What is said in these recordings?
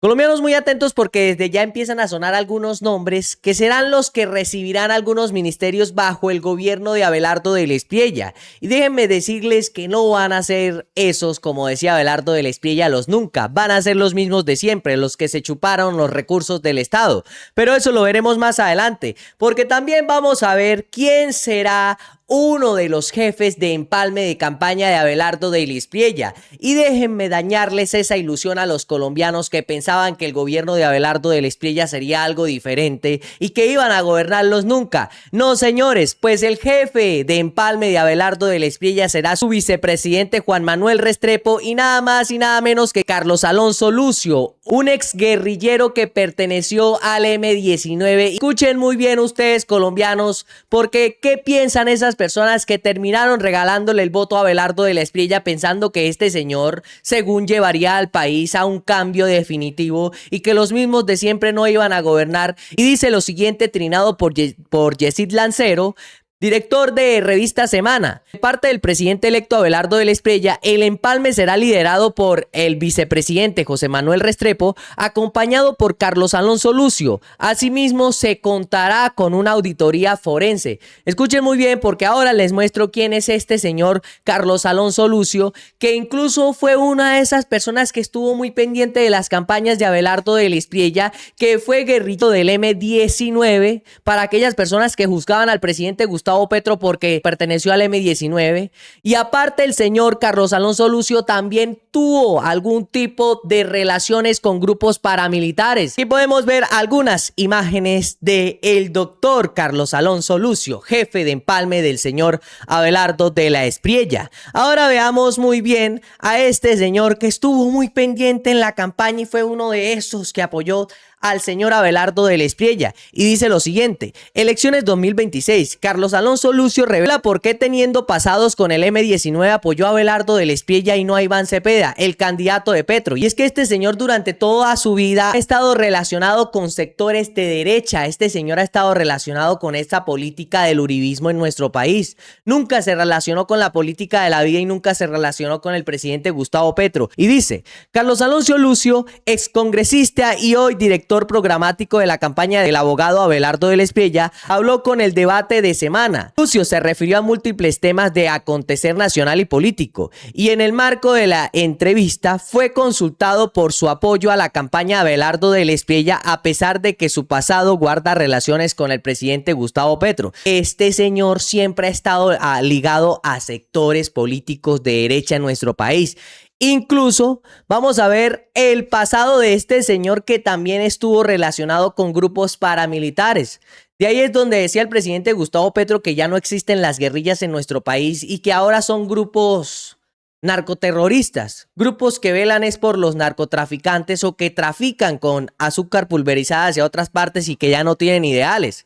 Colombianos muy atentos porque desde ya empiezan a sonar algunos nombres que serán los que recibirán algunos ministerios bajo el gobierno de Abelardo del Espriella. Y déjenme decirles que no van a ser esos, como decía Abelardo del Espriella, los nunca. Van a ser los mismos de siempre, los que se chuparon los recursos del Estado. Pero eso lo veremos más adelante, porque también vamos a ver quién será uno de los jefes de empalme de campaña de Abelardo del Espriella. Y déjenme dañarles esa ilusión a los colombianos que pensaban que el gobierno de Abelardo del Espriella sería algo diferente y que iban a gobernarlos nunca. No, señores, pues el jefe de empalme de Abelardo del Espriella será su vicepresidente Juan Manuel Restrepo y nada más y nada menos que Carlos Alonso Lucio, un exguerrillero que perteneció al M-19. Escuchen muy bien ustedes, colombianos, porque ¿qué piensan esas personas que terminaron regalándole el voto a Abelardo del Espriella pensando que este señor, según, llevaría al país a un cambio definitivo y que los mismos de siempre no iban a gobernar? Y dice lo siguiente, trinado por Yesid Lancero, director de Revista Semana: de parte del presidente electo Abelardo del Espriella, el empalme será liderado por el vicepresidente José Manuel Restrepo, acompañado por Carlos Alonso Lucio. Asimismo, se contará con una auditoría forense. Escuchen muy bien, porque ahora les muestro quién es este señor Carlos Alonso Lucio, que incluso fue una de esas personas que estuvo muy pendiente de las campañas de Abelardo del Espriella, que fue guerrillero del M-19, para aquellas personas que juzgaban al presidente Gustavo Petro porque perteneció al M-19. Y aparte, el señor Carlos Alonso Lucio también tuvo algún tipo de relaciones con grupos paramilitares. Y podemos ver algunas imágenes de el doctor Carlos Alonso Lucio, jefe de empalme del señor Abelardo de la Espriella. Ahora veamos muy bien a este señor que estuvo muy pendiente en la campaña y fue uno de esos que apoyó al señor Abelardo del Espriella, y dice lo siguiente: elecciones 2026, Carlos Alonso Lucio revela por qué, teniendo pasados con el M-19, apoyó a Abelardo del Espriella y no a Iván Cepeda, el candidato de Petro. Y es que este señor durante toda su vida ha estado relacionado con sectores de derecha. Este señor ha estado relacionado con esta política del uribismo en nuestro país. Nunca se relacionó con la política de la vida y nunca se relacionó con el presidente Gustavo Petro. Y dice: Carlos Alonso Lucio, excongresista y hoy director programático de la campaña del abogado Abelardo del Espriella, habló con el debate de Semana. Lucio se refirió a múltiples temas de acontecer nacional y político, y en el marco de la entrevista fue consultado por su apoyo a la campaña Abelardo del Espriella, a pesar de que su pasado guarda relaciones con el presidente Gustavo Petro. Este señor siempre ha estado ligado a sectores políticos de derecha en nuestro país. Incluso vamos a ver el pasado de este señor, que también estuvo relacionado con grupos paramilitares. De ahí es donde decía el presidente Gustavo Petro que ya no existen las guerrillas en nuestro país y que ahora son grupos narcoterroristas, grupos que velan es por los narcotraficantes o que trafican con azúcar pulverizada hacia otras partes y que ya no tienen ideales.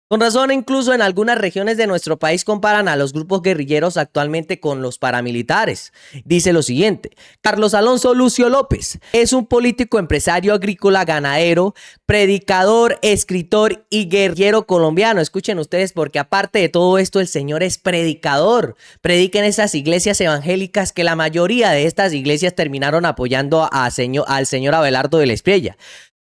Con razón, incluso en algunas regiones de nuestro país comparan a los grupos guerrilleros actualmente con los paramilitares. Dice lo siguiente: Carlos Alonso Lucio López es un político, empresario agrícola, ganadero, predicador, escritor y guerrillero colombiano. Escuchen ustedes, porque aparte de todo esto, el señor es predicador. Predica en esas iglesias evangélicas que la mayoría de estas iglesias terminaron apoyando al señor Abelardo del Espriella.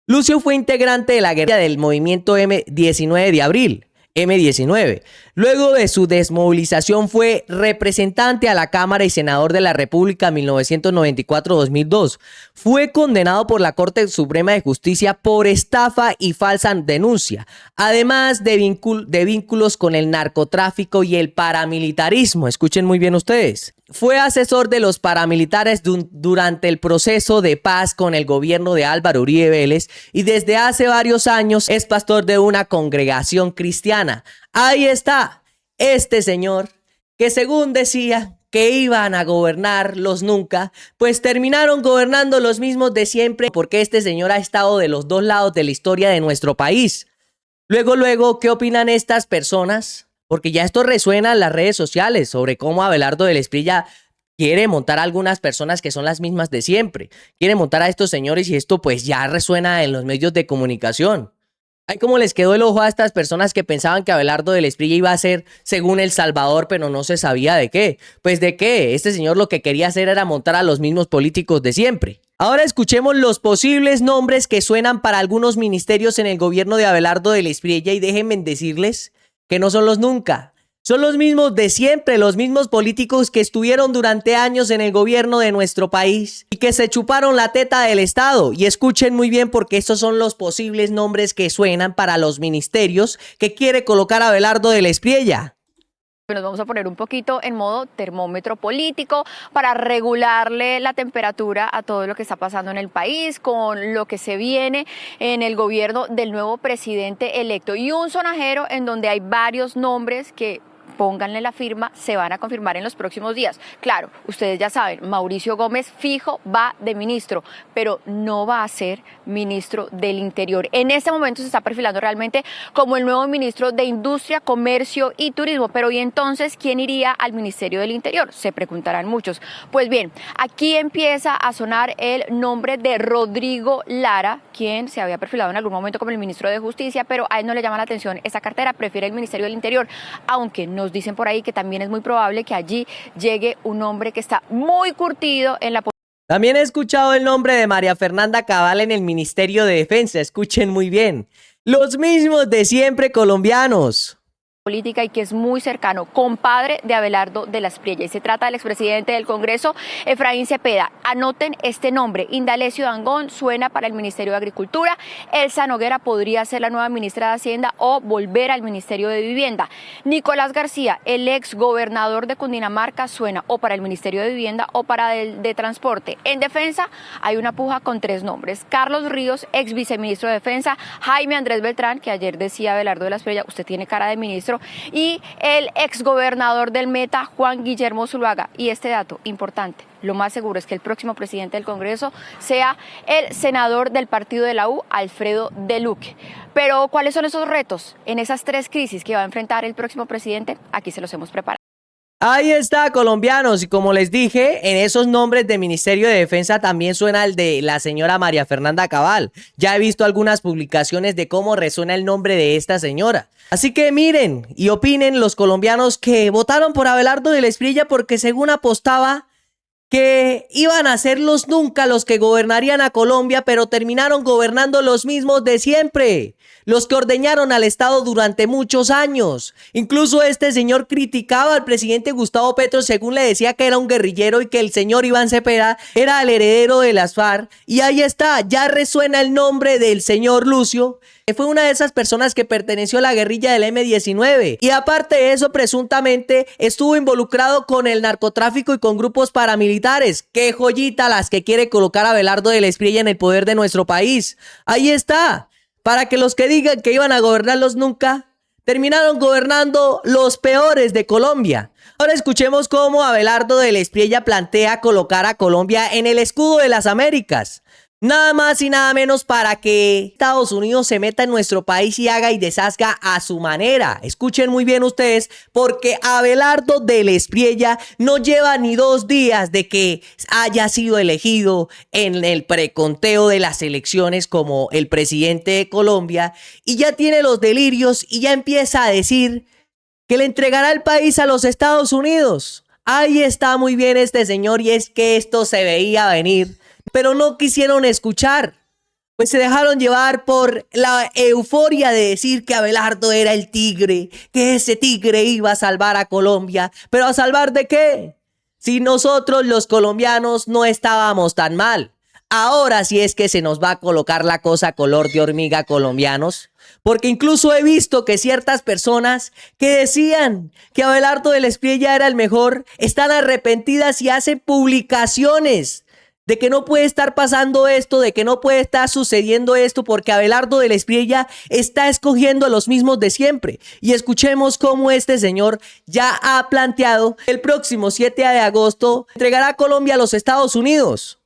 Lucio fue integrante de la guerrilla del movimiento M-19 de abril, M-19. Luego de su desmovilización fue representante a la Cámara y senador de la República 1994-2002. Fue condenado por la Corte Suprema de Justicia por estafa y falsa denuncia, además de vínculos con el narcotráfico y el paramilitarismo. Escuchen muy bien ustedes. Fue asesor de los paramilitares durante el proceso de paz con el gobierno de Álvaro Uribe Vélez y desde hace varios años es pastor de una congregación cristiana. Ahí está este señor que, según decía que iban a gobernar los nunca, pues terminaron gobernando los mismos de siempre, porque este señor ha estado de los dos lados de la historia de nuestro país. Luego, ¿qué opinan estas personas? Porque ya esto resuena en las redes sociales sobre cómo Abelardo del Espriella quiere montar a algunas personas que son las mismas de siempre. Quiere montar a estos señores y esto pues ya resuena en los medios de comunicación. Ay, cómo les quedó el ojo a estas personas que pensaban que Abelardo del Espriella iba a ser según El Salvador, pero no se sabía de qué. Pues de qué, este señor lo que quería hacer era montar a los mismos políticos de siempre. Ahora escuchemos los posibles nombres que suenan para algunos ministerios en el gobierno de Abelardo del Espriella y déjenme decirles que no son los nunca. Son los mismos de siempre, los mismos políticos que estuvieron durante años en el gobierno de nuestro país y que se chuparon la teta del Estado. Y escuchen muy bien porque estos son los posibles nombres que suenan para los ministerios que quiere colocar Abelardo del Espriella. Nos vamos a poner un poquito en modo termómetro político para regularle la temperatura a todo lo que está pasando en el país, con lo que se viene en el gobierno del nuevo presidente electo. Y un sonajero en donde hay varios nombres que, pónganle la firma, se van a confirmar en los próximos días. Claro, ustedes ya saben, Mauricio Gómez fijo va de ministro, pero no va a ser ministro del Interior. En este momento se está perfilando realmente como el nuevo ministro de Industria, Comercio y Turismo. Pero ¿y entonces quién iría al Ministerio del Interior? Se preguntarán muchos. Pues bien, aquí empieza a sonar el nombre de Rodrigo Lara, quien se había perfilado en algún momento como el ministro de Justicia, pero a él no le llama la atención esa cartera, prefiere el Ministerio del Interior, aunque no. Nos dicen por ahí que también es muy probable que allí llegue un hombre que está muy curtido en la política. También he escuchado el nombre de María Fernanda Cabal en el Ministerio de Defensa. Escuchen muy bien. Los mismos de siempre colombianos. Política y que es muy cercano, compadre de Abelardo del Espriella. Y se trata del expresidente del Congreso, Efraín Cepeda. Anoten este nombre, Indalecio Dangond suena para el Ministerio de Agricultura, Elsa Noguera podría ser la nueva ministra de Hacienda o volver al Ministerio de Vivienda. Nicolás García, el ex gobernador de Cundinamarca, suena o para el Ministerio de Vivienda o para el de Transporte. En Defensa hay una puja con tres nombres: Carlos Ríos, ex viceministro de Defensa, Jaime Andrés Beltrán, que ayer decía Abelardo del Espriella, usted tiene cara de ministro, y el exgobernador del Meta, Juan Guillermo Zuluaga. Y este dato importante, lo más seguro es que el próximo presidente del Congreso sea el senador del partido de la U, Alfredo de Luque. Pero ¿cuáles son esos retos en esas tres crisis que va a enfrentar el próximo presidente? Aquí se los hemos preparado. Ahí está, colombianos, y como les dije, en esos nombres de Ministerio de Defensa también suena el de la señora María Fernanda Cabal. Ya he visto algunas publicaciones de cómo resuena el nombre de esta señora. Así que miren y opinen los colombianos que votaron por Abelardo del Espriella porque según apostaba que iban a ser los nunca los que gobernarían a Colombia, pero terminaron gobernando los mismos de siempre, los que ordeñaron al Estado durante muchos años. Incluso este señor criticaba al presidente Gustavo Petro según le decía que era un guerrillero y que el señor Iván Cepeda era el heredero de las FARC. Y ahí está, ya resuena el nombre del señor Lucio, que fue una de esas personas que perteneció a la guerrilla del M-19 y aparte de eso presuntamente estuvo involucrado con el narcotráfico y con grupos paramilitares. ¡Qué joyita las que quiere colocar Abelardo del Espriella en el poder de nuestro país! Ahí está, para que los que digan que iban a gobernarlos nunca, terminaron gobernando los peores de Colombia. Ahora escuchemos cómo Abelardo del Espriella plantea colocar a Colombia en el escudo de las Américas. Nada más y nada menos para que Estados Unidos se meta en nuestro país y haga y deshaga a su manera. Escuchen muy bien ustedes, porque Abelardo del Espriella no lleva ni 2 días de que haya sido elegido en el preconteo de las elecciones como el presidente de Colombia y ya tiene los delirios y ya empieza a decir que le entregará el país a los Estados Unidos. Ahí está muy bien este señor y es que esto se veía venir. Pero no quisieron escuchar, pues se dejaron llevar por la euforia de decir que Abelardo era el tigre, que ese tigre iba a salvar a Colombia. ¿Pero a salvar de qué? Si nosotros los colombianos no estábamos tan mal. Ahora sí es que se nos va a colocar la cosa color de hormiga, colombianos. Porque incluso he visto que ciertas personas que decían que Abelardo del Espriella era el mejor, están arrepentidas y hacen publicaciones de que no puede estar pasando esto, de que no puede estar sucediendo esto, porque Abelardo del Espriella está escogiendo a los mismos de siempre. Y escuchemos cómo este señor ya ha planteado el próximo 7 de agosto entregará a Colombia a los Estados Unidos.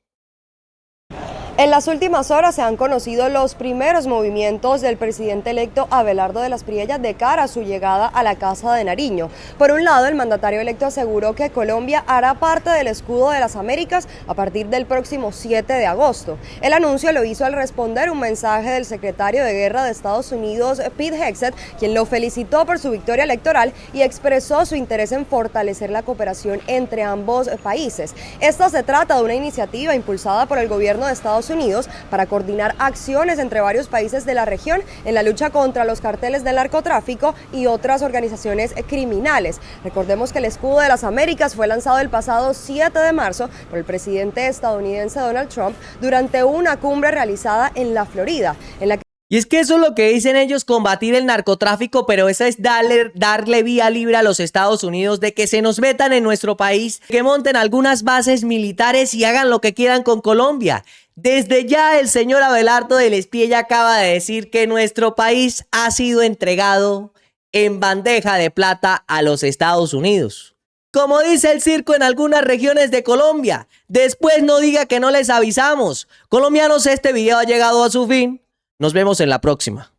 En las últimas horas se han conocido los primeros movimientos del presidente electo Abelardo de las Priellas de cara a su llegada a la Casa de Nariño. Por un lado, el mandatario electo aseguró que Colombia hará parte del escudo de las Américas a partir del próximo 7 de agosto. El anuncio lo hizo al responder un mensaje del secretario de Guerra de Estados Unidos, Pete Hegseth, quien lo felicitó por su victoria electoral y expresó su interés en fortalecer la cooperación entre ambos países. Esta se trata de una iniciativa impulsada por el gobierno de Estados Unidos para coordinar acciones entre varios países de la región en la lucha contra los carteles del narcotráfico y otras organizaciones criminales. Recordemos que el escudo de las Américas fue lanzado el pasado 7 de marzo por el presidente estadounidense Donald Trump durante una cumbre realizada en la Florida, en la que Y es que eso es lo que dicen ellos, combatir el narcotráfico, pero esa es darle vía libre a los Estados Unidos de que se nos metan en nuestro país, que monten algunas bases militares y hagan lo que quieran con Colombia. Desde ya el señor Abelardo del Espiella acaba de decir que nuestro país ha sido entregado en bandeja de plata a los Estados Unidos. Como dice el circo en algunas regiones de Colombia, después no diga que no les avisamos. Colombianos, este video ha llegado a su fin. Nos vemos en la próxima.